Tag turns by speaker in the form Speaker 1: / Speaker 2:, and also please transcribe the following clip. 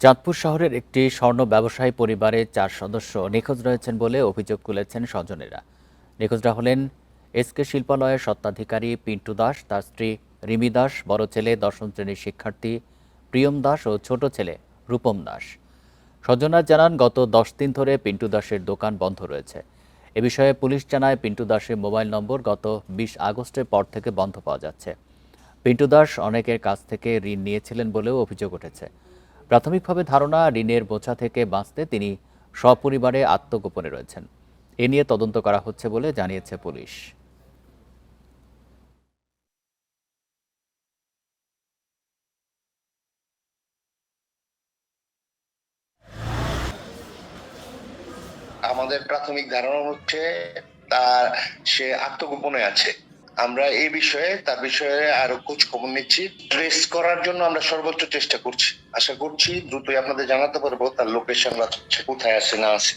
Speaker 1: চাঁদপুর শহরের একটি স্বর্ণ ব্যবসায়ী পরিবারের 4 সদস্য নিখোঁজ রয়েছেন বলে অভিযোগ তুলেছেন স্বজনেরা। নিখোঁজরা হলেন এসকে শিল্পালয়ের স্বত্বাধিকারী পিন্টু দাস, তার স্ত্রী রিমি দাস, বড় ছেলে দশম শ্রেণীর শিক্ষার্থী প্রিয়ম দাস ও ছোট ছেলে রূপম দাস। স্বজনরা জানান, গত 10 দিন ধরে পিন্টু দাসের দোকান বন্ধ রয়েছে। এ বিষয়ে পুলিশ জানায়, পিন্টু দাসের মোবাইল নম্বর গত 20 আগস্টের পর থেকে বন্ধ পাওয়া যাচ্ছে। পিন্টু দাস অনেকের কাছ থেকে ঋণ নিয়েছিলেন বলেও অভিযোগ উঠেছে। প্রাথমিকভাবে ধারণা, ঋণের বোঝা থেকে বাঁচতে তিনি সপরিবারে আত্মগোপনে রয়েছেন। এ নিয়ে তদন্ত করা হচ্ছে বলে জানিয়েছে পুলিশ।
Speaker 2: আমাদের প্রাথমিক ধারণা হচ্ছে তার সে আত্মগোপনে আছে। আমরা এই বিষয়ে তার বিষয়ে আরো খোঁজ খবর নিচ্ছি, ট্রেস করার জন্য আমরা সর্বোচ্চ চেষ্টা করছি। আশা করছি দ্রুতই আপনাদের জানাতে পারবো তার লোকেশন কোথায় আছে না আছে।